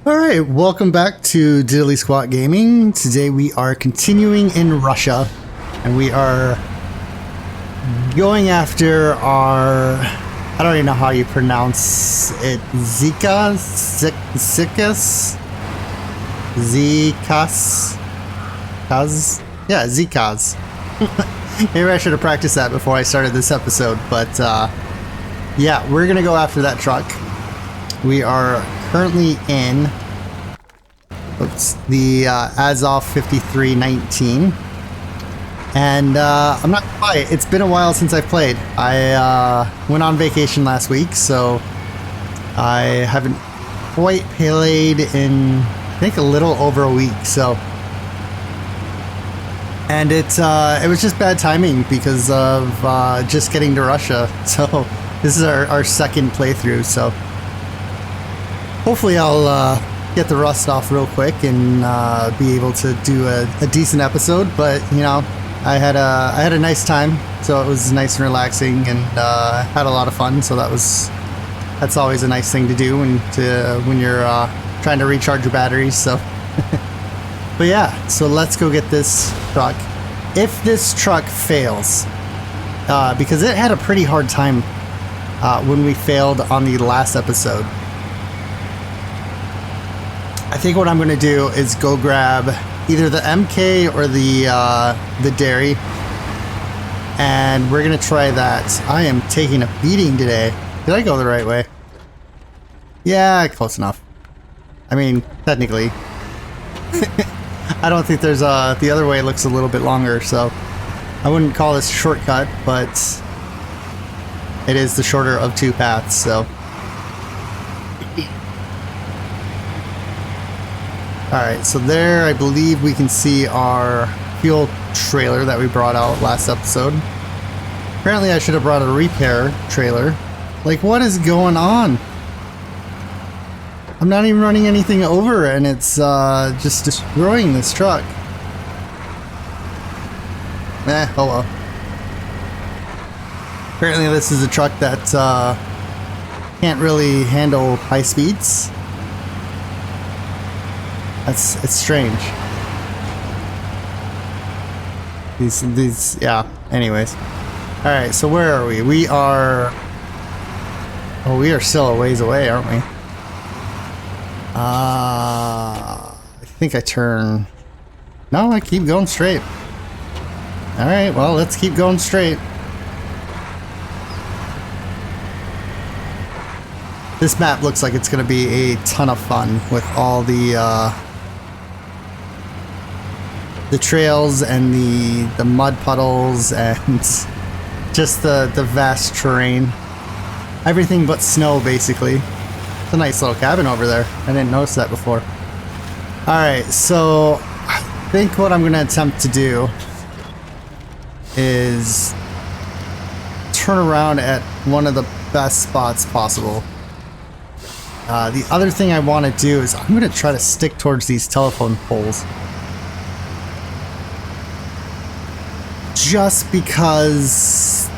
Alright, welcome back to Diddly Squat Gaming. Today we are continuing in Russia, and we are going after our... I don't even know how you pronounce it. Zikas? Kaz? Yeah, Zikas. Maybe I should have practiced that before I started this episode, but yeah, we're gonna go after that truck. We are currently in the Azov 5319, and I'm not gonna lie, it's been a while since I've played. I went on vacation last week, so I haven't quite played in, I think, a little over a week. So, and it was just bad timing because of just getting to Russia. So this is our second playthrough, so hopefully I'll get the rust off real quick and be able to do a decent episode. But you know, I had a nice time, so it was nice and relaxing, and had a lot of fun. So that's always a nice thing to do when you're trying to recharge your batteries. So, but yeah, so let's go get this truck. If this truck fails, because it had a pretty hard time when we failed on the last episode, I think what I'm going to do is go grab either the MK or the dairy, and we're going to try that. I am taking a beating today. Did I go the right way? Yeah, close enough. I mean, technically. I don't think there's the other way looks a little bit longer, so I wouldn't call this a shortcut, but it is the shorter of two paths, so. Alright, so there I believe we can see our fuel trailer that we brought out last episode. Apparently I should have brought a repair trailer. Like, what is going on? I'm not even running anything over, and it's just destroying this truck. Oh well. Apparently this is a truck that can't really handle high speeds. It's strange. These yeah, anyways. Alright, so where are we? We are still a ways away, aren't we? I think I turn... No, I keep going straight. Alright, well, let's keep going straight. This map looks like it's going to be a ton of fun with all the trails and the mud puddles and just the vast terrain. Everything but snow, basically. It's a nice little cabin over there. I didn't notice that before. Alright, so I think what I'm going to attempt to do is turn around at one of the best spots possible. The other thing I want to do is I'm going to try to stick towards these telephone poles. Just because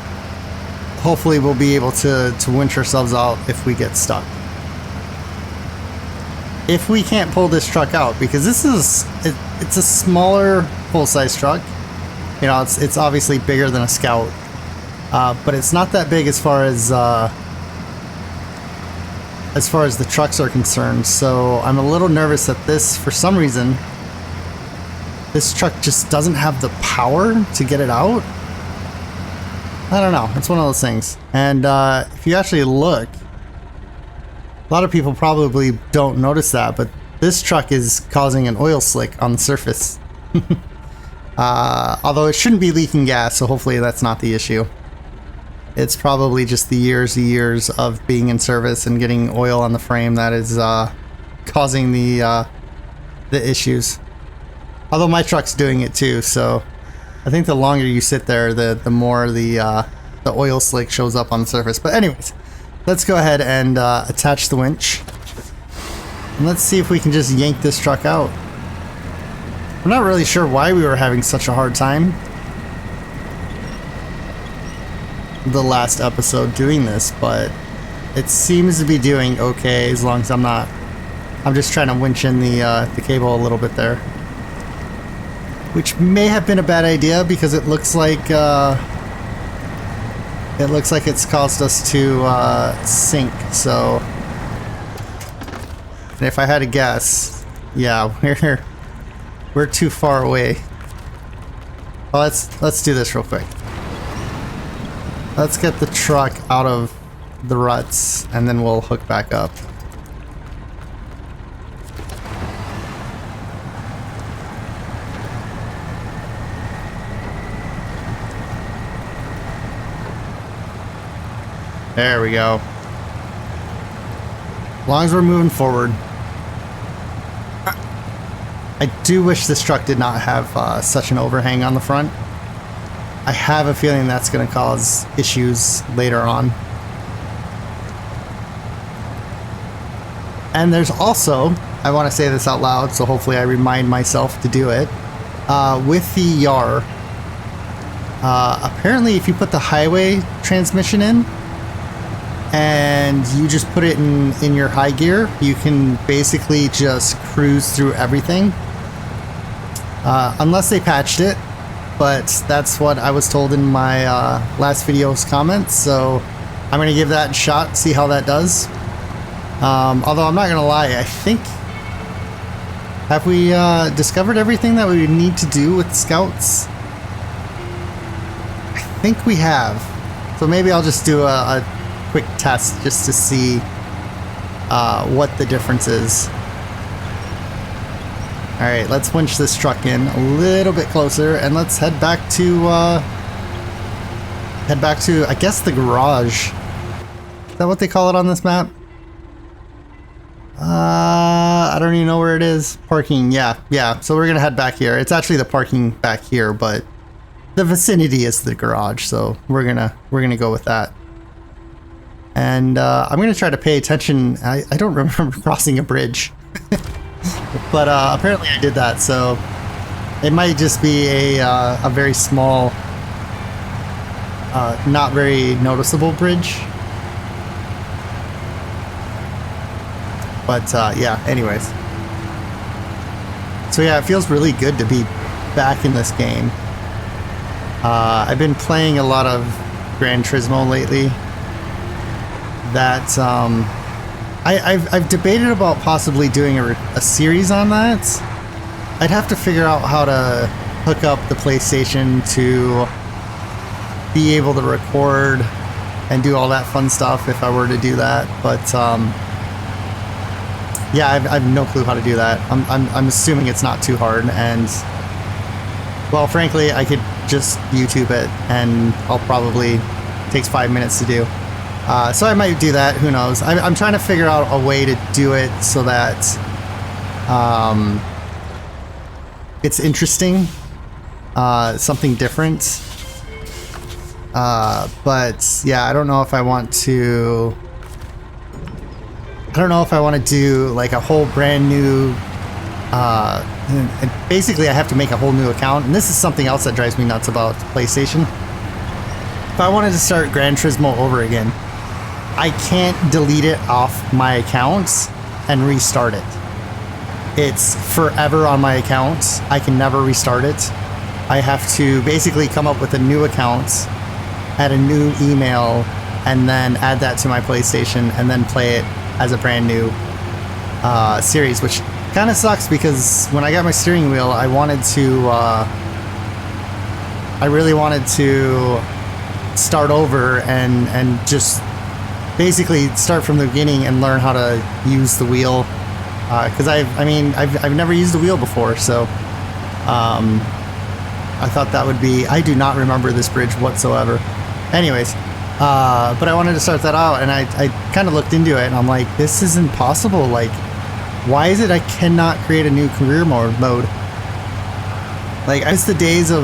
hopefully we'll be able to winch ourselves out if we get stuck. If we can't pull this truck out, because this is it's a smaller full-size truck. You know, it's obviously bigger than a Scout, but it's not that big as far as the trucks are concerned. So I'm a little nervous that this, for some reason, this truck just doesn't have the power to get it out. I don't know. It's one of those things. And if you actually look, a lot of people probably don't notice that, but this truck is causing an oil slick on the surface. Although it shouldn't be leaking gas, so hopefully that's not the issue. It's probably just the years of being in service and getting oil on the frame that is causing the issues. Although my truck's doing it too, so I think the longer you sit there, the more the oil slick shows up on the surface. But anyways, let's go ahead and attach the winch. And let's see if we can just yank this truck out. I'm not really sure why we were having such a hard time the last episode doing this, but it seems to be doing okay as long as I'm not I'm just trying to winch in the cable a little bit there, which may have been a bad idea because it looks like it's caused us to sink. So, and if I had to guess, yeah, we're too far away. Well, let's do this real quick. Let's get the truck out of the ruts, and then we'll hook back up. There we go. As long as we're moving forward. I do wish this truck did not have such an overhang on the front. I have a feeling that's going to cause issues later on. And there's also, I want to say this out loud, so hopefully I remind myself to do it. With the Yar, apparently if you put the highway transmission in, and you just put it in your high gear, you can basically just cruise through everything. Unless they patched it, but that's what I was told in my last video's comments, so I'm going to give that a shot, see how that does. Although I'm not going to lie, I think... Have we discovered everything that we would need to do with scouts? I think we have. So maybe I'll just do a quick test just to see what the difference is. Alright, let's winch this truck in a little bit closer and let's head back to I guess the garage. Is that what they call it on this map? I don't even know where it is. Parking, yeah. So we're gonna head back here. It's actually the parking back here, but the vicinity is the garage, so we're gonna go with that. And I'm gonna try to pay attention. I don't remember crossing a bridge, but apparently I did that. So it might just be a very small, not very noticeable bridge. But yeah, anyways. So yeah, it feels really good to be back in this game. I've been playing a lot of Gran Turismo lately. That I've debated about possibly doing a series on that. I'd have to figure out how to hook up the PlayStation to be able to record and do all that fun stuff if I were to do that. But yeah, I have no clue how to do that. I'm assuming it's not too hard, and well, frankly, I could just YouTube it, and I'll probably takes 5 minutes to do. So I might do that. Who knows? I'm trying to figure out a way to do it so that it's interesting, something different. But yeah, I don't know if I want to. I don't know if I want to do like a whole brand new, and basically I have to make a whole new account, and this is something else that drives me nuts about PlayStation. If I wanted to start Gran Turismo over again, I can't delete it off my account and restart it. It's forever on my account. I can never restart it. I have to basically come up with a new account, add a new email, and then add that to my PlayStation, and then play it as a brand new series, which kind of sucks because when I got my steering wheel, I wanted to, I really wanted to start over and just basically start from the beginning and learn how to use the wheel, because I've never used a wheel before, so I thought that would be. I do not remember this bridge whatsoever. Anyways. But I wanted to start that out, and I kind of looked into it, and I'm like, this is impossible. Like, why is it I cannot create a new career mode? Like, it's the days of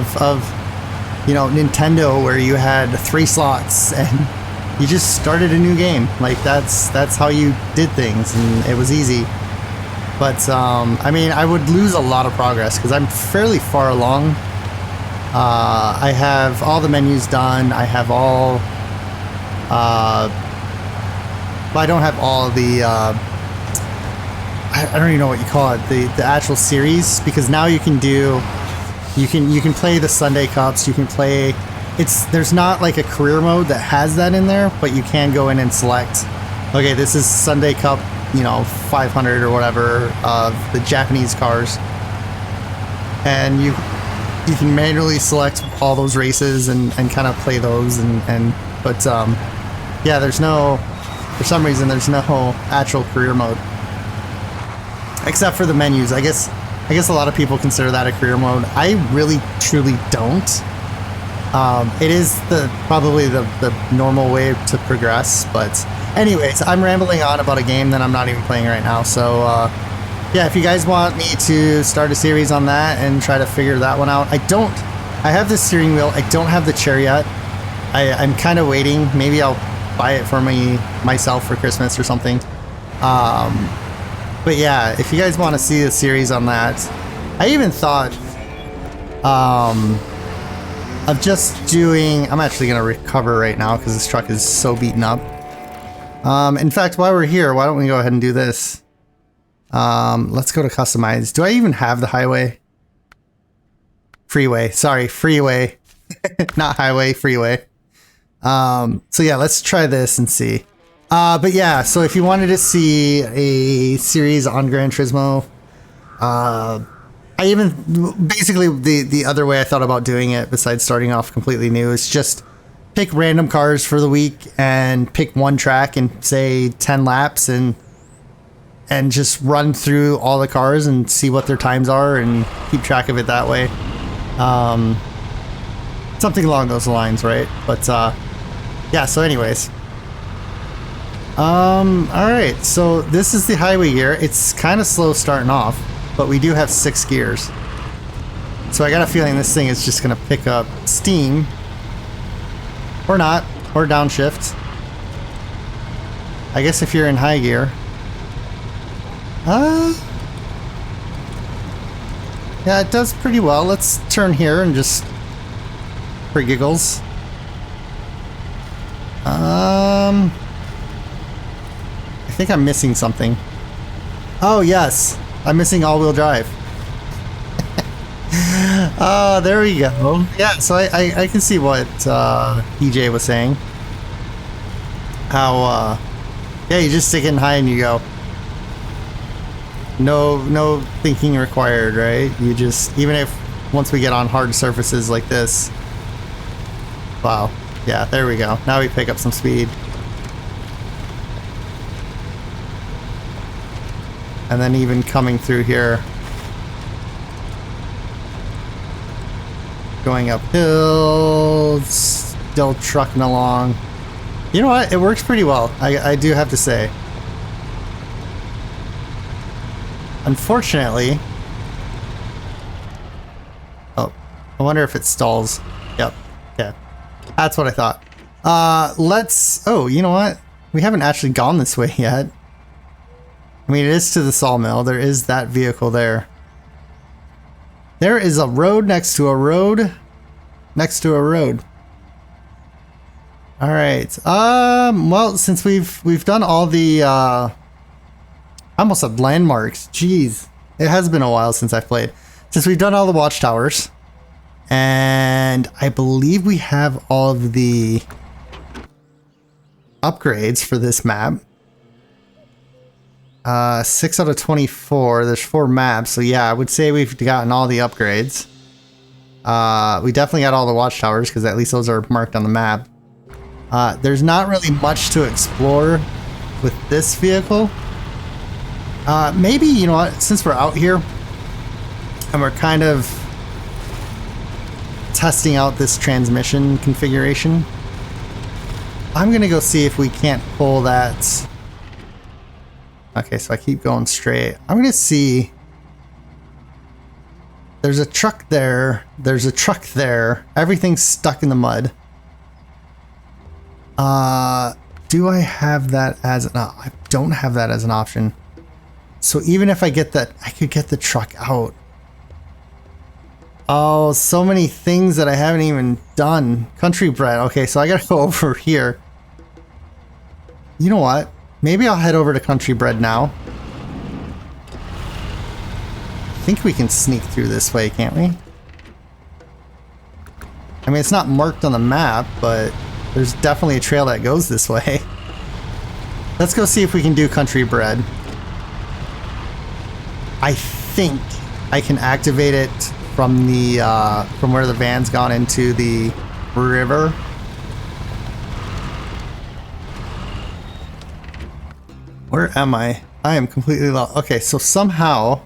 you know, Nintendo where you had 3 slots and you just started a new game. Like, that's how you did things, and it was easy. But I mean, I would lose a lot of progress because I'm fairly far along. I have all the menus done. I have all. But I don't have all the. I I don't even know what you call it, the actual series, because now you can do, you can play the Sunday Cups, you can play, there's not like a career mode that has that in there, but you can go in and select, okay, this is Sunday Cup, you know, 500 or whatever of the Japanese cars, and you can manually select all those races and kind of play those, but yeah, there's no, for some reason there's no actual career mode except for the menus. I guess a lot of people consider that a career mode. I really truly don't. It is probably the normal way to progress, but anyways, I'm rambling on about a game that I'm not even playing right now. So yeah, if you guys want me to start a series on that and try to figure that one out, I have the steering wheel, I don't have the chair yet. I'm kind of waiting. Maybe I'll buy it for myself for Christmas or something. But yeah, if you guys want to see a series on that, I even thought of just doing, I'm actually going to recover right now because this truck is so beaten up. In fact, while we're here, why don't we go ahead and do this? Let's go to customize. Do I even have the highway? Freeway. Sorry, freeway. Not highway, freeway. So yeah, let's try this and see. But yeah, so if you wanted to see a series on Gran Turismo, I even, basically the other way I thought about doing it, besides starting off completely new, is just pick random cars for the week and pick one track and say 10 laps and just run through all the cars and see what their times are and keep track of it that way. Something along those lines, right? But yeah, so anyways. Alright, so this is the highway gear. It's kind of slow starting off, but we do have 6 gears. So I got a feeling this thing is just going to pick up steam. Or not, or downshift. I guess if you're in high gear. Yeah, it does pretty well. Let's turn here and just, for giggles. I think I'm missing something. Oh yes, I'm missing all-wheel drive. There we go. Yeah, so I can see what EJ was saying. How yeah, you just stick it in high and you go. No thinking required, right? You just, even if once we get on hard surfaces like this. Wow. Yeah, there we go. Now we pick up some speed. And then even coming through here, going uphill, still trucking along. You know what? It works pretty well. I do have to say. Unfortunately, oh, I wonder if it stalls. Yep. Okay. That's what I thought. Let's, oh, you know what? We haven't actually gone this way yet. I mean, it is to the sawmill. There is that vehicle there. There is a road next to a road. Next to a road. All right. Well, since we've done all the I almost said landmarks. Jeez, it has been a while since I've played. Since we've done all the watchtowers, and I believe we have all of the upgrades for this map. 6 out of 24. There's 4 maps, so yeah, I would say we've gotten all the upgrades. We definitely got all the watchtowers because at least those are marked on the map. There's not really much to explore with this vehicle. Maybe, you know what, since we're out here and we're kind of testing out this transmission configuration, I'm gonna go see if we can't pull that. Okay, so I keep going straight. I'm gonna see. There's a truck there. There's a truck there. Everything's stuck in the mud. Do I have that as an I don't have that as an option. So even if I get that, I could get the truck out. Oh, so many things that I haven't even done. Country bred. Okay, so I gotta go over here. You know what? Maybe I'll head over to Country Bred now. think we can sneak through this way, can't we? I mean, it's not marked on the map, but there's definitely a trail that goes this way. Let's go see if we can do country bread. I think I can activate it from the from where the van's gone into the river. Where am I? I am completely lost. Okay, so somehow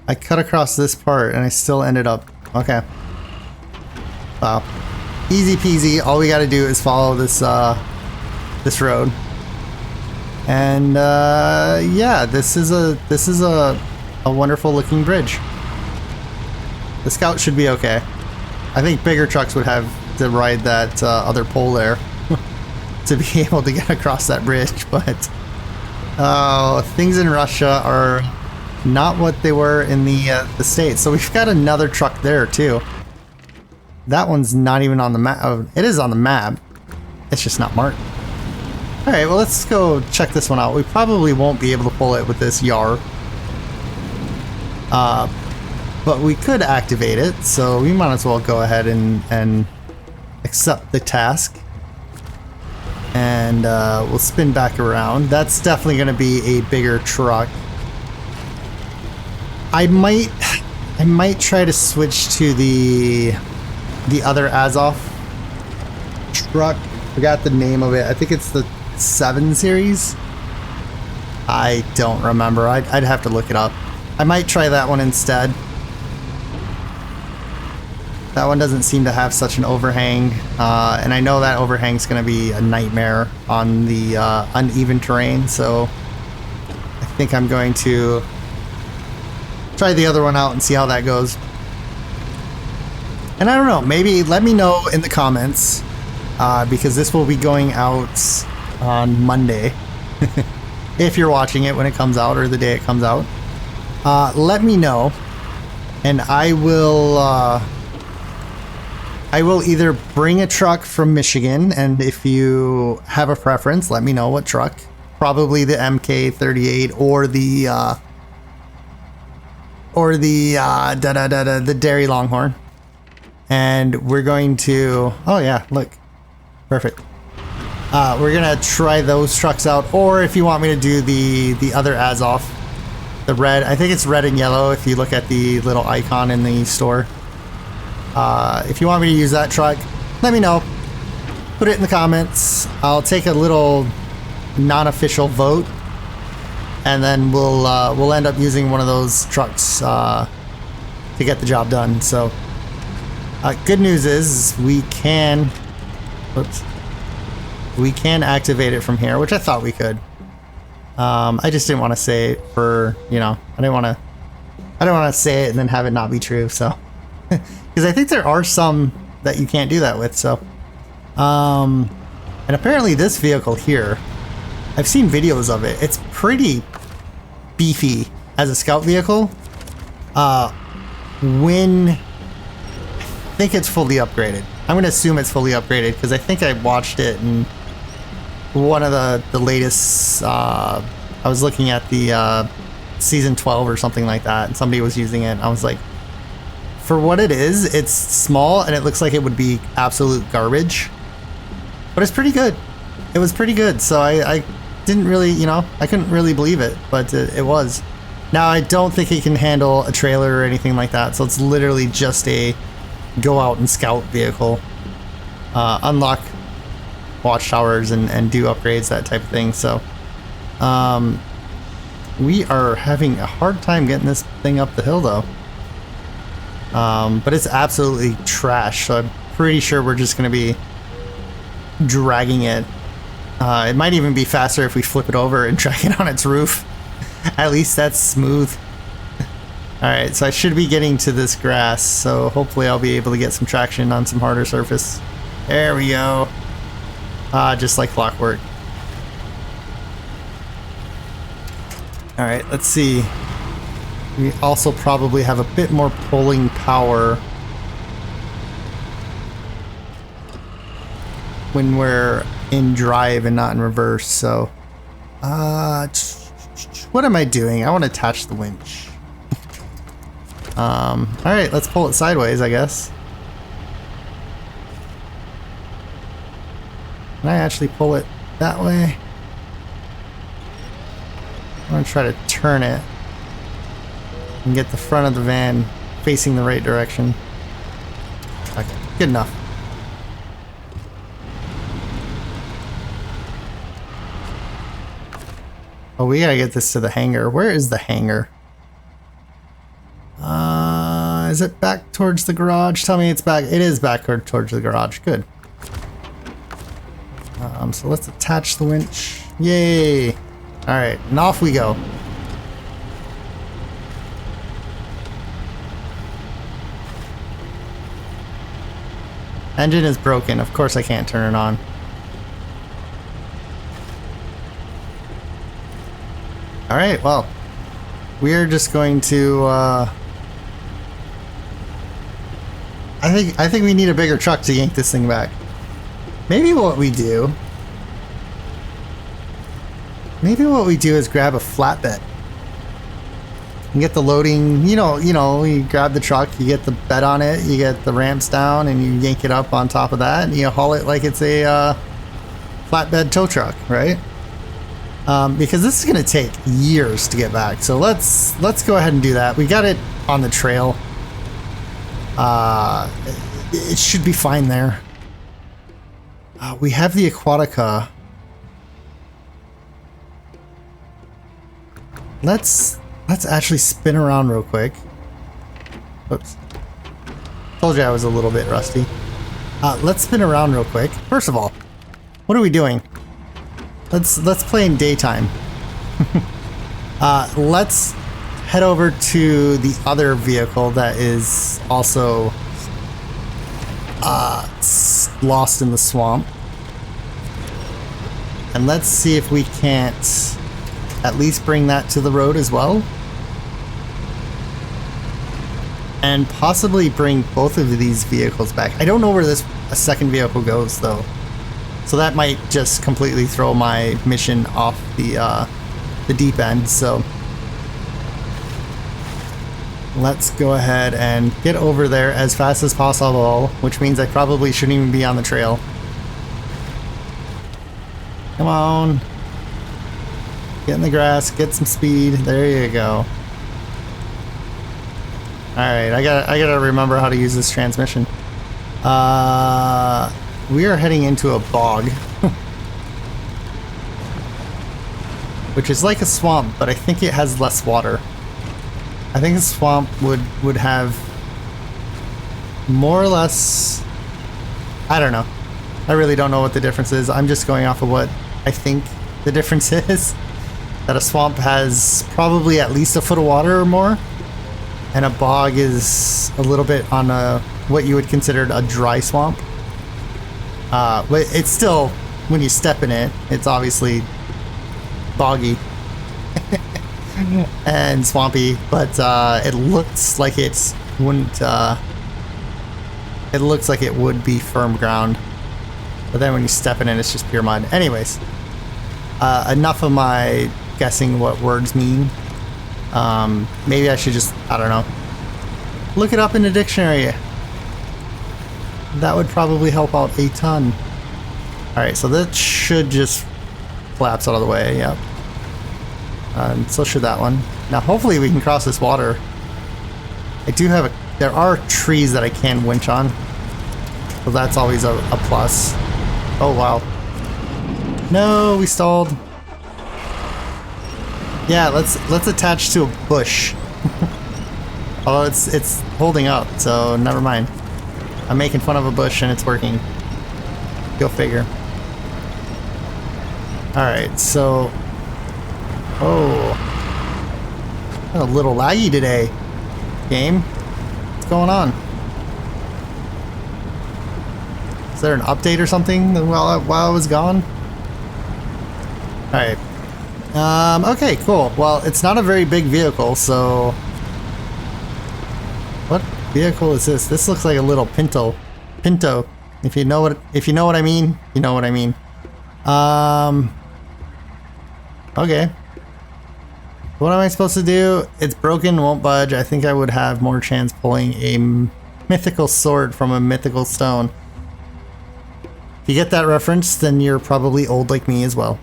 I cut across this part and I still ended up... Okay. Wow. Easy peasy. All we gotta do is follow this this road. And yeah, this is a wonderful looking bridge. The Scout should be okay. I think bigger trucks would have to ride that other pole there to be able to get across that bridge, but things in Russia are not what they were in the States. So we've got another truck there too. That one's not even on the map. Oh, it is on the map. It's just not marked. All right, well, let's go check this one out. We probably won't be able to pull it with this yar. But we could activate it, so we might as well go ahead and accept the task. And we'll spin back around. That's definitely going to be a bigger truck. I might try to switch to the other Azov truck. Forgot the name of it. I think it's the 7 series. I don't remember. I'd have to look it up. I might try that one instead. That one doesn't seem to have such an overhang, and I know that overhang's going to be a nightmare on the uneven terrain, so I think I'm going to try the other one out and see how that goes. And I don't know, maybe let me know in the comments, because this will be going out on Monday. If you're watching it when it comes out or the day it comes out. Let me know, and I will either bring a truck from Michigan, and if you have a preference, let me know what truck. Probably the MK38 or the Dairy Longhorn. And we're going to... Oh yeah, look. Perfect. We're gonna try those trucks out, or if you want me to do the other Azov, the red. I think it's red and yellow if you look at the little icon in the store. If you want me to use that truck, let me know. Put it in the comments. I'll take a little non-official vote, and then we'll end up using one of those trucks to get the job done. So good news is we can activate it from here, which I thought we could. I just didn't want to say it for, you know, I don't want to say it and then have it not be true. So because I think there are some that you can't do that with. So and apparently this vehicle here, I've seen videos of it. It's pretty beefy as a scout vehicle. When I think it's fully upgraded. I'm going to assume it's fully upgraded because I think I watched it in one of the latest, I was looking at the season 12 or something like that, and somebody was using it. I was like, for what it is, it's small and it looks like it would be absolute garbage, but it's pretty good. It was pretty good. So I didn't really, you know, I couldn't really believe it, but it was. Now I don't think it can handle a trailer or anything like that. So it's literally just a go out and scout vehicle, unlock watchtowers and do upgrades, that type of thing. So we are having a hard time getting this thing up the hill though. But it's absolutely trash, so I'm pretty sure we're just going to be dragging it. It might even be faster if we flip it over and drag it on its roof. At least that's smooth. Alright, so I should be getting to this grass, so hopefully I'll be able to get some traction on some harder surface. There we go. Just like clockwork. Alright, let's see. We also probably have a bit more pulling power when we're in drive and not in reverse, so what am I doing? I want to attach the winch. Alright, let's pull it sideways, I guess. Can I actually pull it that way? I'm gonna try to turn it and get the front of the van facing the right direction. Okay, good enough. Oh, we gotta get this to the hangar. Where is the hangar? Is it back towards the garage? Tell me it's back. It is back towards the garage. Good. So let's attach the winch. Yay! Alright, and off we go. Engine is broken. Of course I can't turn it on. Alright, well. We're just going to I think we need a bigger truck to yank this thing back. Maybe what we do is grab a flatbed and get the loading, you know, you grab the truck, you get the bed on it, you get the ramps down, and you yank it up on top of that, and you haul it like it's a flatbed tow truck, right? Because this is going to take years to get back. So let's go ahead and do that. We got it on the trail. It should be fine there. We have the Aquatica. Let's actually spin around real quick. Oops. Told you I was a little bit rusty. Let's spin around real quick. First of all, what are we doing? Let's play in daytime. Let's head over to the other vehicle that is also lost in the swamp. And let's see if we can't at least bring that to the road as well. And possibly bring both of these vehicles back. I don't know where this second vehicle goes though. So that might just completely throw my mission off the deep end. So let's go ahead and get over there as fast as possible, which means I probably shouldn't even be on the trail. Come on. Get in the grass, get some speed. There you go. Alright, I gotta remember how to use this transmission. We are heading into a bog. Which is like a swamp, but I think it has less water. I think a swamp would have more or less... I don't know. I really don't know what the difference is. I'm just going off of what I think the difference is. That a swamp has probably at least a foot of water or more. And a bog is a little bit on what you would consider a dry swamp. But it's still, when you step in it, it's obviously boggy and swampy, but it looks like it wouldn't. It looks like it would be firm ground, but then when you step in it, it's just pure mud. Anyways, enough of my guessing what words mean. Maybe I should just, I don't know, look it up in the dictionary. That would probably help out a ton. Alright, so that should just collapse out of the way, yep. And so should that one. Now hopefully we can cross this water. I do have there are trees that I can winch on. So that's always a plus. Oh wow. No, we stalled. Yeah, let's attach to a bush. Although it's holding up, so never mind. I'm making fun of a bush and it's working. Go figure. Alright, so... Oh. A little laggy today. Game. What's going on? Is there an update or something while I was gone? Alright. Okay, cool. Well, it's not a very big vehicle, so... What vehicle is this? This looks like a little Pinto. Pinto. If you know what I mean, you know what I mean. Okay. What am I supposed to do? It's broken, won't budge. I think I would have more chance pulling a mythical sword from a mythical stone. If you get that reference, then you're probably old like me as well.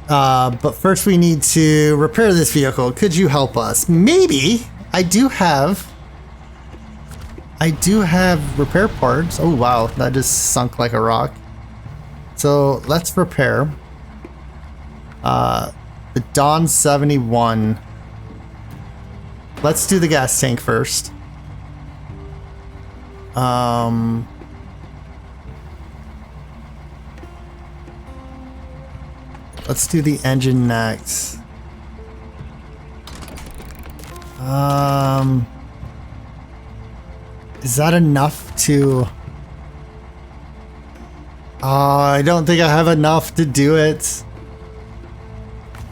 But first we need to repair this vehicle. Could you help us? Maybe. I do have repair parts. Oh wow, that just sunk like a rock. So let's repair. The Dawn 71. Let's do the gas tank first. Let's do the engine next. Is that enough to... I don't think I have enough to do it.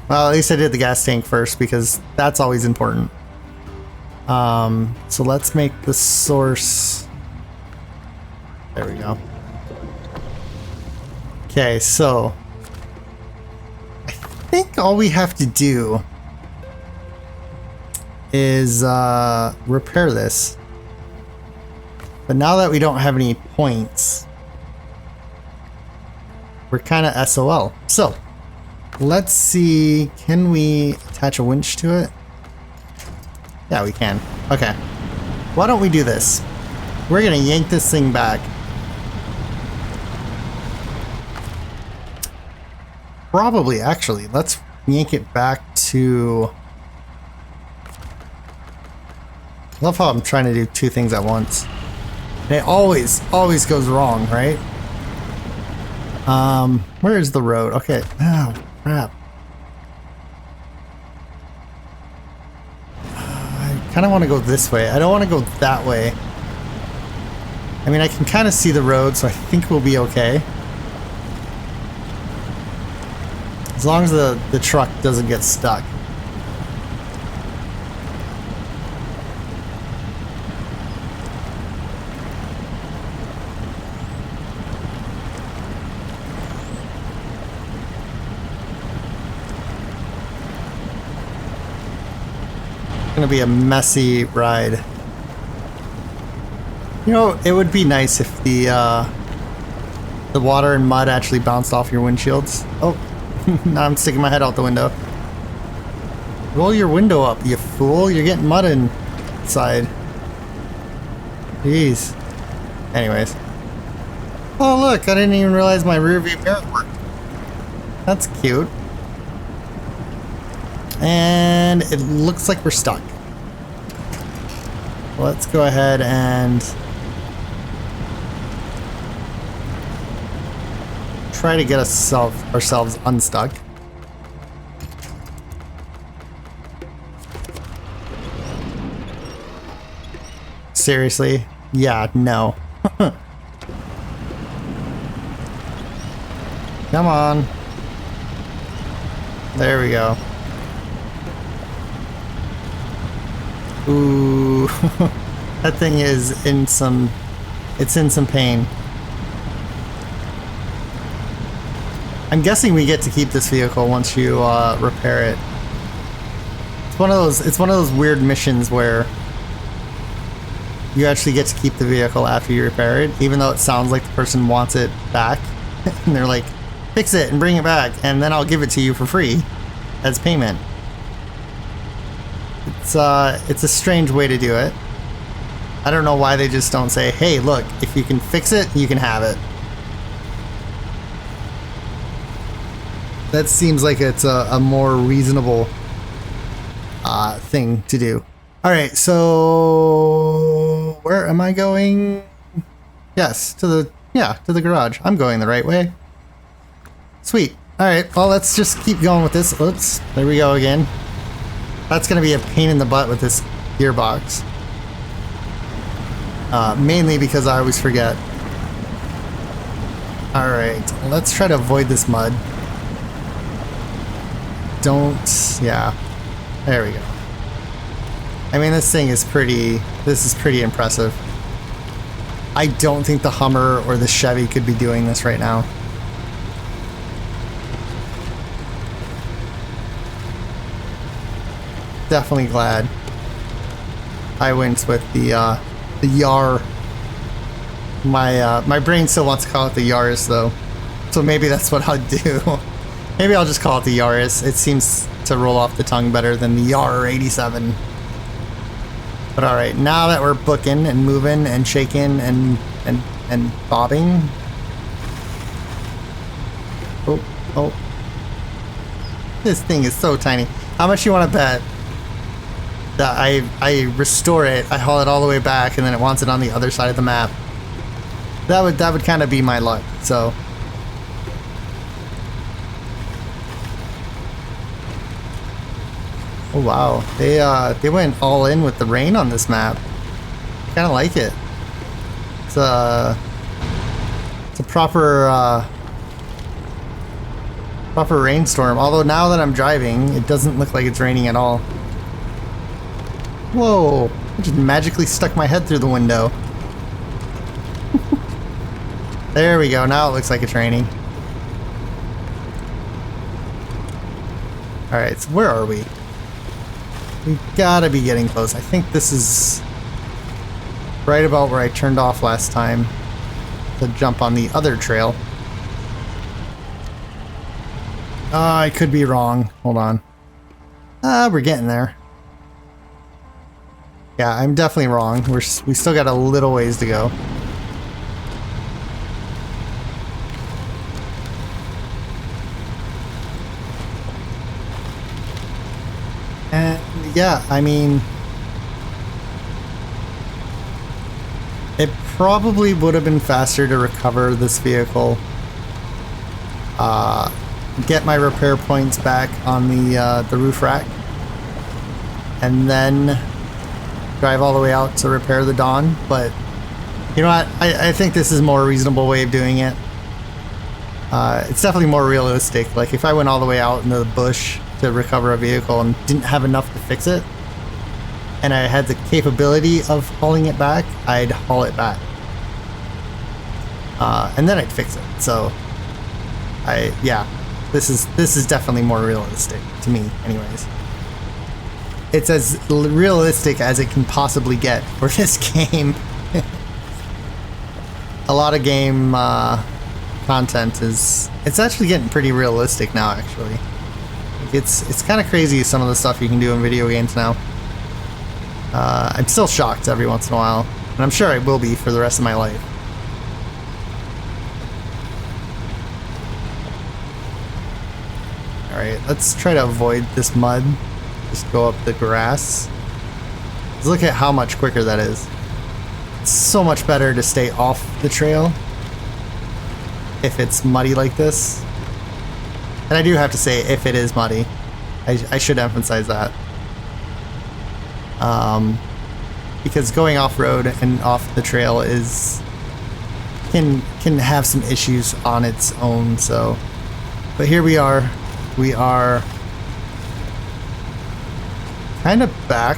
Well, at least I did the gas tank first because that's always important. So let's make the source... There we go. Okay, so... I think all we have to do is repair this. But now that we don't have any points, we're kind of SOL. So, let's see, can we attach a winch to it? Yeah, we can. Okay. Why don't we do this? We're gonna yank this thing back. Probably, actually. Let's yank it back to... I love how I'm trying to do two things at once. And it always goes wrong, right? Where is the road? Okay. Oh, crap. I kind of want to go this way. I don't want to go that way. I mean, I can kind of see the road, so I think we'll be okay. As long as the truck doesn't get stuck. It's gonna be a messy ride. You know, it would be nice if the water and mud actually bounced off your windshields. Oh, now I'm sticking my head out the window. Roll your window up, you fool. You're getting mud inside. Jeez. Anyways. Oh look, I didn't even realize my rear view mirror worked. That's cute. And it looks like we're stuck. Let's go ahead and try to get ourselves unstuck. Seriously? Yeah, no. Come on. There we go. Ooh, that thing is in some, it's in some pain. I'm guessing we get to keep this vehicle once you repair it. It's one of those weird missions where you actually get to keep the vehicle after you repair it, even though it sounds like the person wants it back. And they're like, fix it and bring it back, and then I'll give it to you for free as payment. It's a strange way to do it. I don't know why they just don't say, hey, look, if you can fix it, you can have it. That seems like it's a more reasonable thing to do. All right, so where am I going? Yes, to the garage. I'm going the right way. Sweet. All right, well, let's just keep going with this. Oops, there we go again. That's going to be a pain in the butt with this gearbox. Mainly because I always forget. Alright, let's try to avoid this mud. Yeah. There we go. I mean, this is pretty impressive. I don't think the Hummer or the Chevy could be doing this right now. definitely glad I went with the Yar. My brain still wants to call it the Yaris though, so maybe that's what I'll do. Maybe I'll just call it the Yaris. It seems to roll off the tongue better than the Yar 87. But all right, now that we're booking and moving and shaking and bobbing. Oh. This thing is so tiny. How much you want to bet that I restore it, I haul it all the way back, and then it wants it on the other side of the map? That would kind of be my luck. So oh wow, they went all in with the rain on this map. I kind of like it. It's a proper rainstorm. Although now that I'm driving, it doesn't look like it's raining at all. Whoa! I just magically stuck my head through the window. There we go. Now it looks like it's raining. All right, so where are we? We gotta be getting close. I think this is right about where I turned off last time to jump on the other trail. I could be wrong. Hold on. We're getting there. Yeah, I'm definitely wrong. We still got a little ways to go. And yeah, I mean, it probably would have been faster to recover this vehicle. Get my repair points back on the roof rack, and then drive all the way out to repair the Dawn. But you know what? I think this is a more reasonable way of doing it. It's definitely more realistic. Like if I went all the way out into the bush to recover a vehicle and didn't have enough to fix it, and I had the capability of hauling it back, I'd haul it back. And then I'd fix it. So yeah. This is definitely more realistic to me, anyways. It's as realistic as it can possibly get for this game. A lot of game content it's actually getting pretty realistic now. Actually, it's kind of crazy some of the stuff you can do in video games now. I'm still shocked every once in a while, and I'm sure I will be for the rest of my life. Alright, let's try to avoid this mud. Just go up the grass. Let's look at how much quicker that is. It's so much better to stay off the trail if it's muddy like this. And I do have to say, if it is muddy. I should emphasize that. Because going off-road and off the trail can have some issues on its own, so. But here we are. We are kind of back.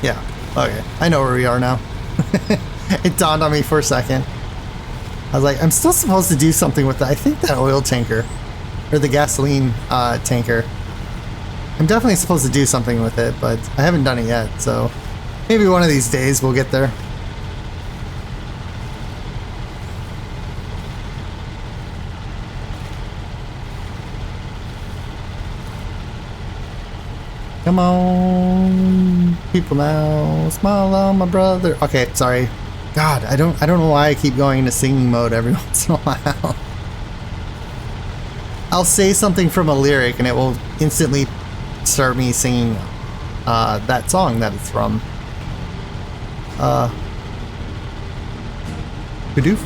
Yeah, okay. I know where we are now. It dawned on me for a second. I was like, I'm still supposed to do something with that. I think that oil tanker, or the gasoline tanker. I'm definitely supposed to do something with it, but I haven't done it yet, so maybe one of these days we'll get there. Come on, people now, smile on my brother. Okay, sorry. God, I don't know why I keep going into singing mode every once in a while. I'll say something from a lyric and it will instantly start me singing that song that it's from. Badoof.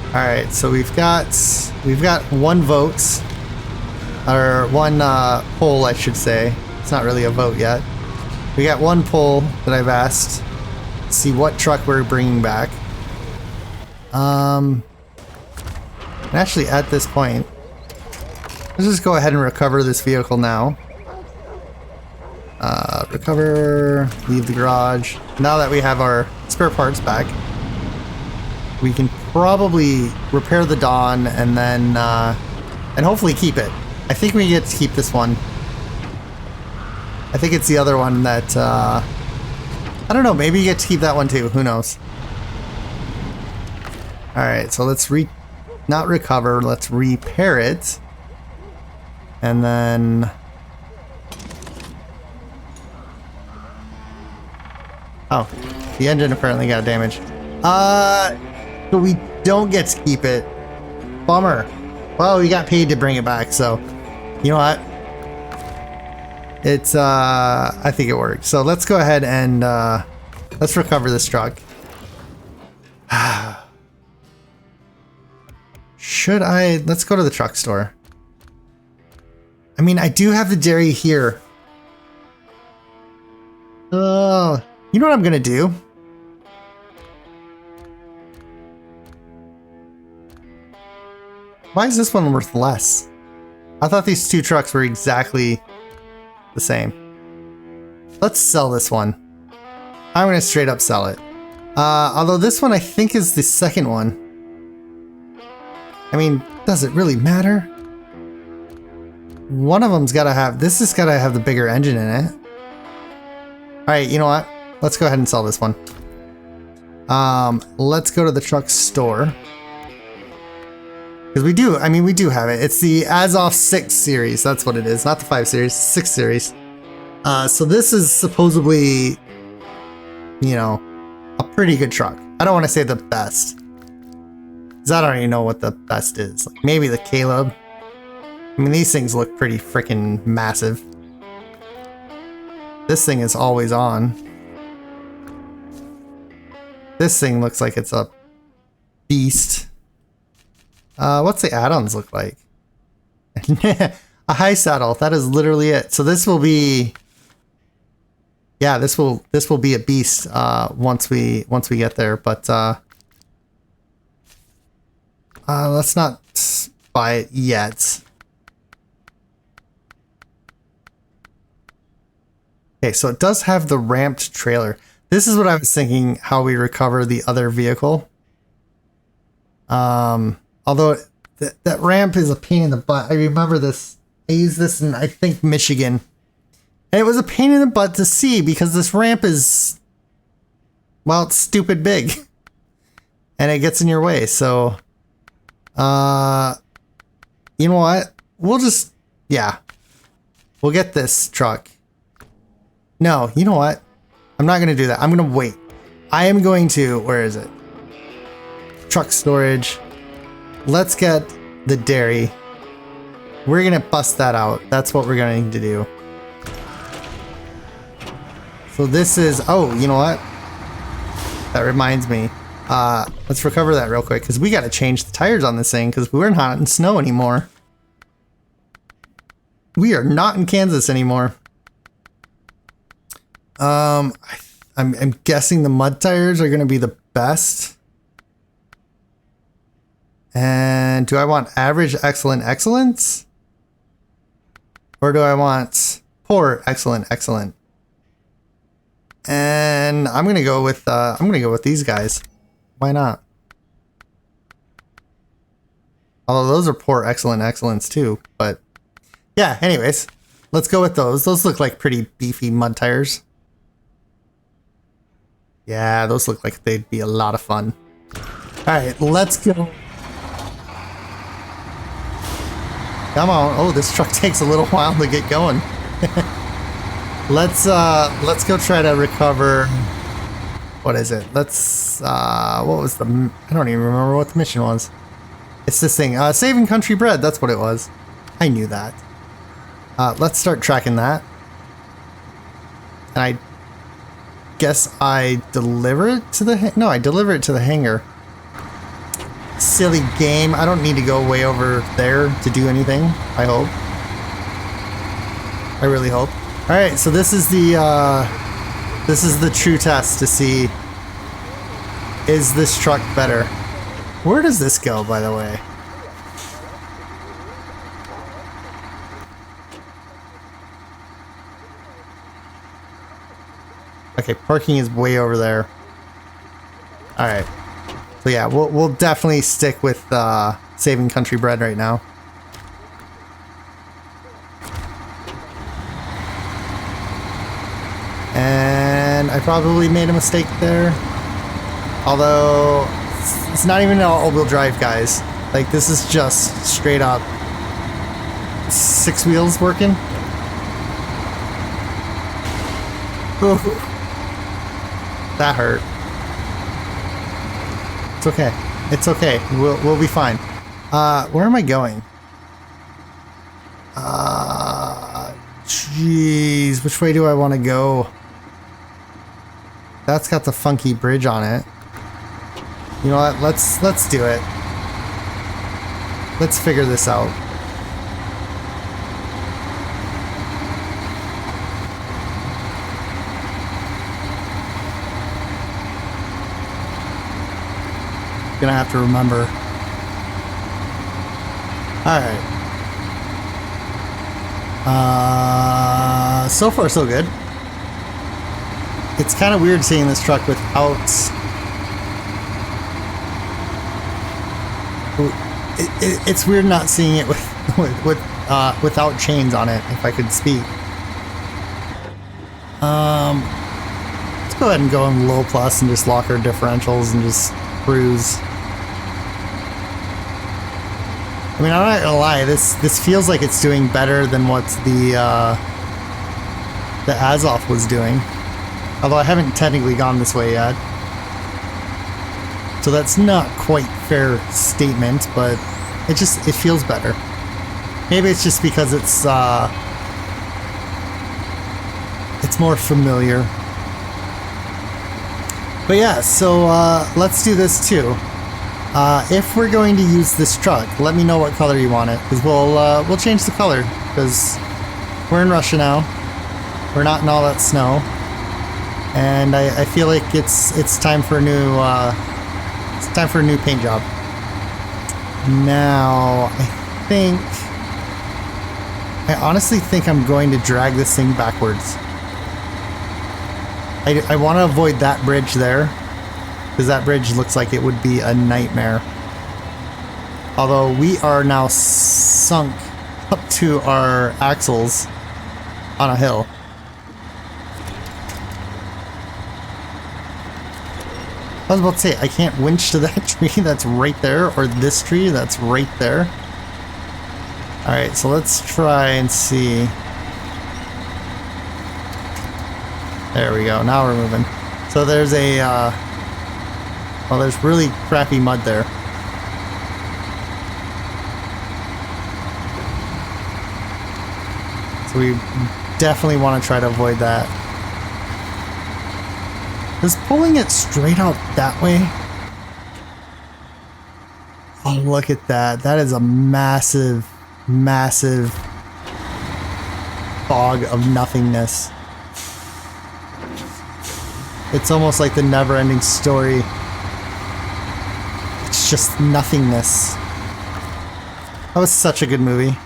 Alright, so we've got one vote. Or one poll, I should say. It's not really a vote yet. We got one poll that I've asked. See what truck we're bringing back. And actually, at this point, let's just go ahead and recover this vehicle now. Recover, leave the garage. Now that we have our spare parts back, we can probably repair the Dawn and then, and hopefully keep it. I think we get to keep this one. I think it's the other one that, I don't know, maybe you get to keep that one too. Who knows? Alright, so let's not recover, let's repair it. And then... Oh, the engine apparently got damaged. So we don't get to keep it. Bummer. Well, we got paid to bring it back, so you know what? It's I think it worked. So let's go ahead and let's recover this truck. Should I? Let's go to the truck store. I mean, I do have the dairy here. You know what I'm gonna do? Why is this one worth less? I thought these two trucks were exactly the same. Let's sell this one. I'm gonna straight up sell it. Although this one I think is the second one. I mean, does it really matter? One of them's gotta have, this has gotta have the bigger engine in it. Alright, you know what? Let's go ahead and sell this one. Let's go to the truck store. Because we do, I mean, we do have it. It's the Azov 6 series. That's what it is. Not the 5 series, 6 series. So this is supposedly, you know, a pretty good truck. I don't want to say the best. Because I don't even know what the best is. Like maybe the Caleb. I mean, these things look pretty freaking massive. This thing is always on. This thing looks like it's a beast. What's the add-ons look like? A high saddle. That is literally it. So this will be, yeah, this will be a beast once we get there. But let's not buy it yet. Okay, so it does have the ramped trailer. This is what I was thinking, how we recover the other vehicle. Although that ramp is a pain in the butt. I remember this. I used this in, I think, Michigan. And it was a pain in the butt to see because this ramp is, well, it's stupid big. And it gets in your way. So, you know what? We'll just, yeah. We'll get this truck. No, you know what? I'm not going to do that. I'm going to wait. I am going to, where is it? Truck storage. Let's get the dairy. We're going to bust that out. That's what we're going to do. So this is, oh, you know what? That reminds me. Let's recover that real quick because we got to change the tires on this thing because we're not in snow anymore. We are not in Kansas anymore. I'm guessing the mud tires are going to be the best. And do I want average, excellent, excellent? Or do I want poor, excellent, excellent? And I'm gonna go with these guys. Why not? Although those are poor, excellent, excellents too. But yeah, anyways, let's go with those. Those look like pretty beefy mud tires. Yeah, those look like they'd be a lot of fun. All right, let's go. Come on. Oh, this truck takes a little while to get going. Let's go try to recover. What is it? Let's what was the, I don't even remember what the mission was. It's this thing. Saving country bread, that's what it was. I knew that. Let's start tracking that. And I guess I deliver it to the, no, I deliver it to the hangar. Silly game. I don't need to go way over there to do anything. I hope. I really hope. All right, so this is the true test to see, is this truck better? Where does this go, by the way? Okay, parking is way over there. All right. So yeah, we'll definitely stick with saving country bread right now. I probably made a mistake there. Although, it's not even all-wheel drive, guys. Like, this is just straight up 6 wheels working. Ooh. That hurt. It's okay. It's okay. We'll be fine. Where am I going? Jeez, which way do I want to go? That's got the funky bridge on it. You know what? Let's do it. Let's figure this out. Gonna have to remember. Alright. So far so good. It's kind of weird seeing this truck without... It's weird not seeing it without chains on it, if I could speak. Let's go ahead and go in low plus and just lock our differentials and just cruise. I mean, I'm not gonna lie, this feels like it's doing better than what the Azov was doing. Although I haven't technically gone this way yet. So that's not quite fair statement, but it feels better. Maybe it's just because it's more familiar. But yeah, so let's do this too. If we're going to use this truck, let me know what color you want it, because we'll change the color, because we're in Russia now. We're not in all that snow, and I feel like it's time for a new paint job. Now, I honestly think I'm going to drag this thing backwards. I want to avoid that bridge there, because that bridge looks like it would be a nightmare. Although we are now sunk up to our axles on a hill. I was about to say, I can't winch to that tree that's right there, or this tree that's right there. Alright, so let's try and see. There we go, now we're moving. So there's a, well, there's really crappy mud there. So we definitely want to try to avoid that. Is pulling it straight out that way? Oh, look at that. That is a massive, massive fog of nothingness. It's almost like the never-ending story. It's just nothingness. That was such a good movie.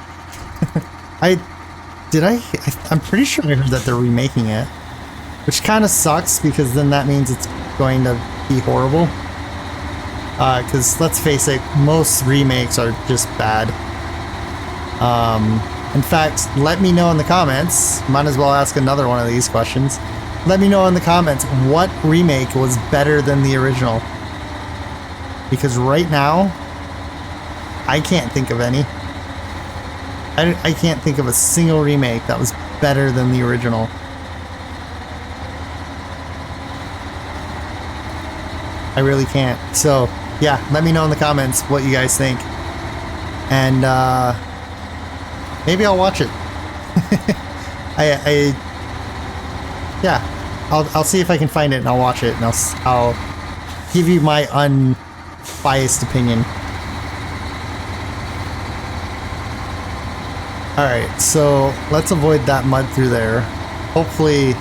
I'm pretty sure I heard that they're remaking it. Which kind of sucks, because then that means it's going to be horrible. Because let's face it, most remakes are just bad. In fact, let me know in the comments. Might as well ask another one of these questions. Let me know in the comments what remake was better than the original. Because right now, I can't think of any. I can't think of a single remake that was better than the original. I really can't. So, yeah, let me know in the comments what you guys think. And, maybe I'll watch it. Yeah, I'll see if I can find it and I'll watch it and I'll give you my unbiased opinion. Alright, so let's avoid that mud through there. Hopefully,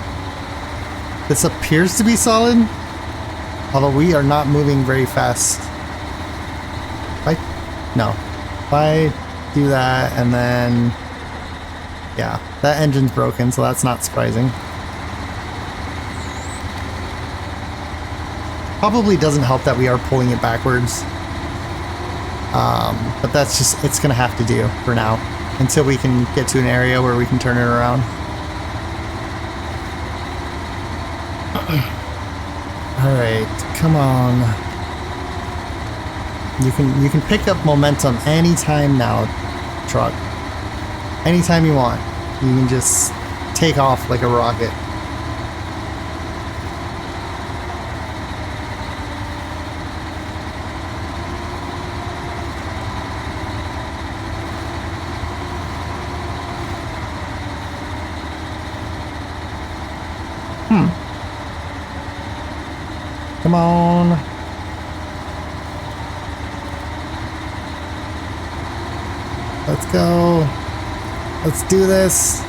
this appears to be solid. Although we are not moving very fast. If I do that and then, yeah, that engine's broken, so that's not surprising. Probably doesn't help that we are pulling it backwards. But that's just, it's gonna have to do for now, until we can get to an area where we can turn it around. Alright, come on. You can pick up momentum anytime now, truck. Anytime you want. You can just take off like a rocket. Come on. Let's go. Let's do this.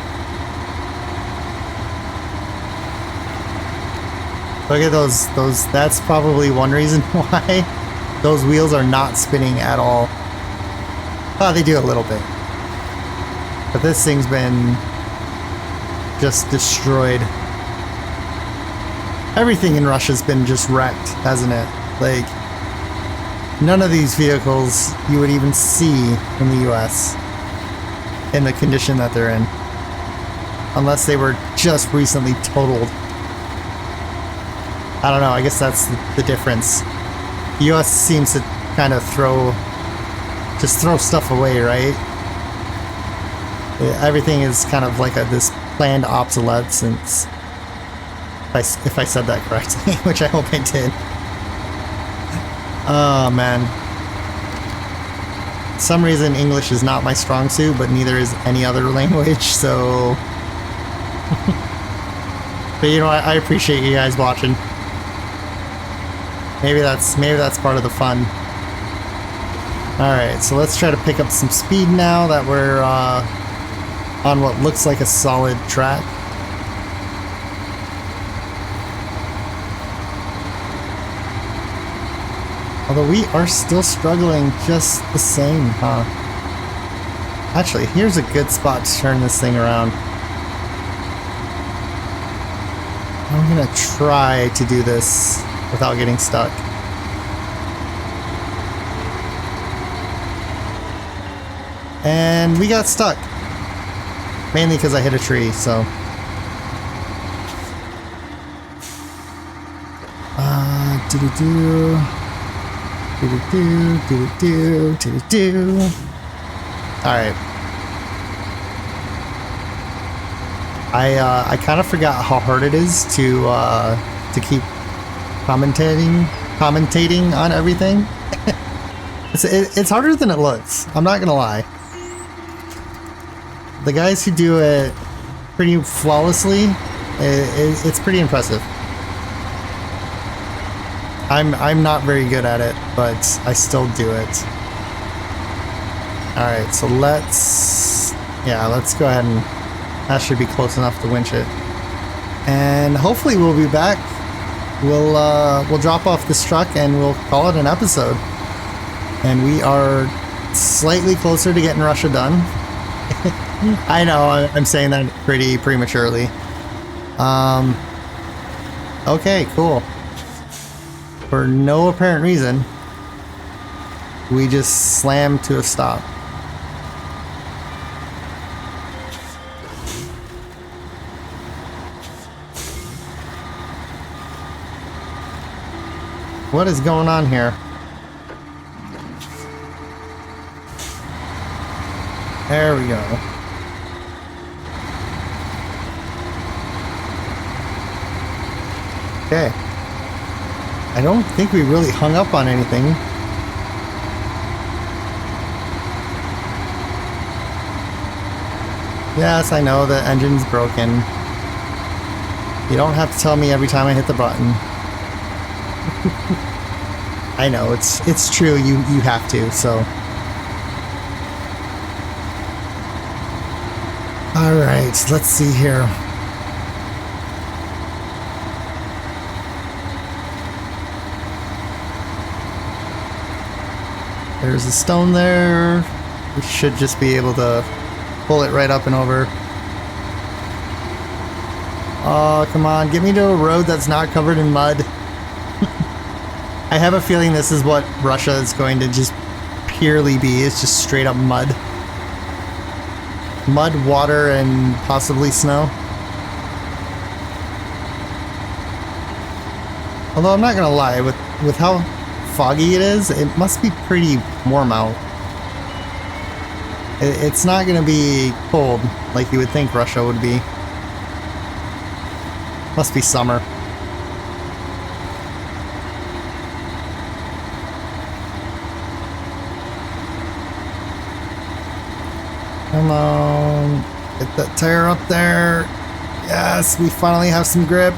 Look at those, that's probably one reason why those wheels are not spinning at all. Oh, they do a little bit. But this thing's been just destroyed. Everything in Russia's been just wrecked, hasn't it? Like, none of these vehicles you would even see in the US in the condition that they're in. Unless they were just recently totaled. I don't know, I guess that's the difference. The US seems to kind of throw stuff away, right? Everything is kind of like this planned obsolescence. If I said that correctly, which I hope I did. Oh man. For some reason English is not my strong suit, but neither is any other language, so... But you know, I appreciate you guys watching. Maybe that's part of the fun. Alright, so let's try to pick up some speed now that we're on what looks like a solid track. Although we are still struggling just the same, huh? Actually, here's a good spot to turn this thing around. I'm gonna try to do this without getting stuck. And we got stuck. Mainly because I hit a tree, so... do-do-do... Do-do-do... Alright. I kind of forgot how hard it is to keep commentating on everything. It's harder than it looks. I'm not gonna lie. The guys who do it pretty flawlessly, it's pretty impressive. I'm not very good at it, but I still do it. Alright, so let's go ahead and that should be close enough to winch it. And hopefully we'll be back. We'll drop off this truck and we'll call it an episode. And we are slightly closer to getting Russia done. I know, I'm saying that pretty prematurely. Okay, cool. For no apparent reason, we just slammed to a stop. What is going on here? There we go. Okay. I don't think we really hung up on anything. Yes, I know the engine's broken. You don't have to tell me every time I hit the button. I know, it's true, you have to, so. Alright, let's see here. There's a stone there. We should just be able to pull it right up and over. Oh, come on, get me to a road that's not covered in mud. I have a feeling this is what Russia is going to just purely be. It's just straight up mud. Mud, water, and possibly snow. Although I'm not gonna lie, with how foggy it is, it must be pretty warm out. It's not gonna be cold like you would think Russia would be. Must be summer. Come on, get that tire up there. Yes, we finally have some grip.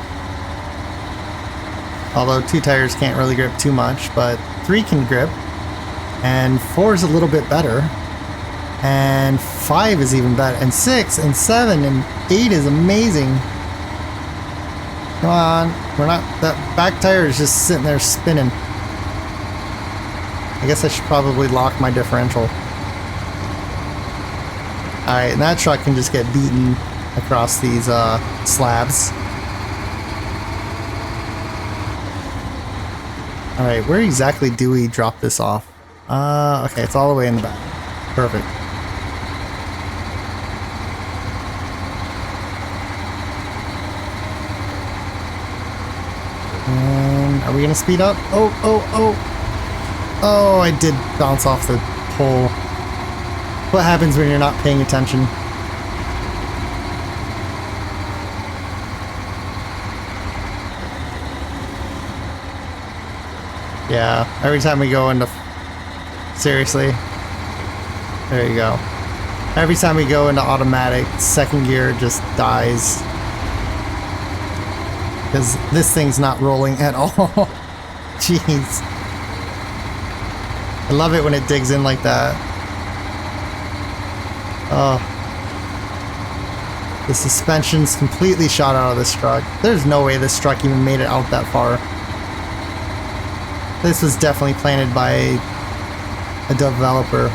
Although 2 tires can't really grip too much, but 3 can grip. And 4 is a little bit better. And 5 is even better. And 6 and 7 and 8 is amazing. Come on, we're not, that back tire is just sitting there spinning. I guess I should probably lock my differential. Alright, and that truck can just get beaten across these slabs. Alright, where exactly do we drop this off? Okay, it's all the way in the back. Perfect. And are we gonna speed up? Oh, I did bounce off the pole. What happens when you're not paying attention? Yeah, every time we go into... Seriously? There you go. Every time we go into automatic, second gear just dies. Because this thing's not rolling at all. Jeez. I love it when it digs in like that. Oh. The suspension's completely shot out of this truck. There's no way this truck even made it out that far. This was definitely planted by a developer.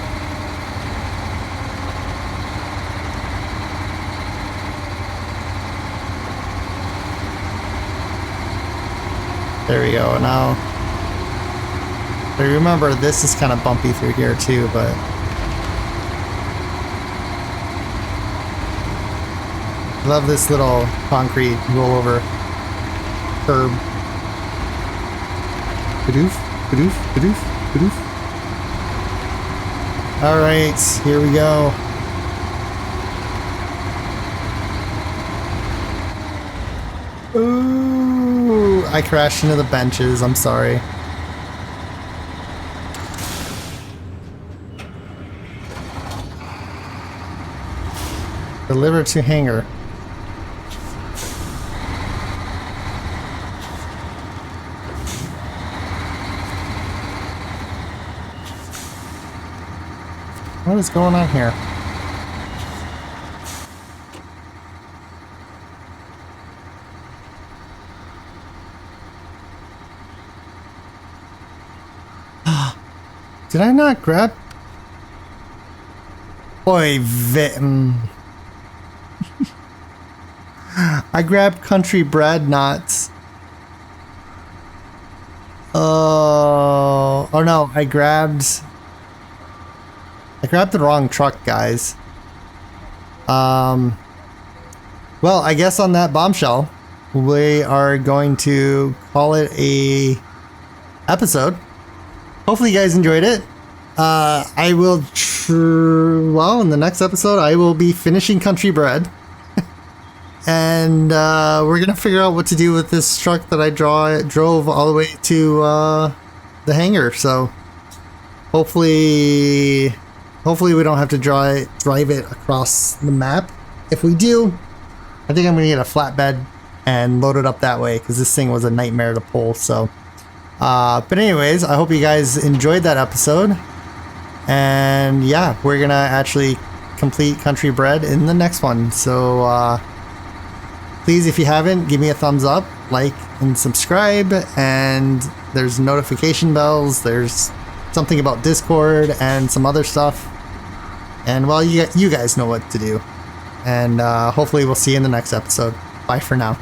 There we go. Now, but remember, this is kind of bumpy through here too, but love this little concrete rollover curb. Badoof, badoof, badoof, badoof. Alright, here we go. Ooh, I crashed into the benches, I'm sorry. Deliver to hangar. What is going on here? Did I not grab? Boy, I grabbed country bred nuts. Oh no, I grabbed the wrong truck, guys. Well, I guess on that bombshell, we are going to call it a episode. Hopefully you guys enjoyed it. I will, well, in the next episode, I will be finishing country bred. And we're going to figure out what to do with this truck that I drove all the way to the hangar. So hopefully we don't have to drive it across the map. If we do, I think I'm going to get a flatbed and load it up that way, because this thing was a nightmare to pull. So but anyways, I hope you guys enjoyed that episode. And yeah, we're going to actually complete country bred in the next one. So please, if you haven't, give me a thumbs up, like, and subscribe. And there's notification bells. There's something about Discord and some other stuff. And well, you guys know what to do. And hopefully we'll see you in the next episode. Bye for now.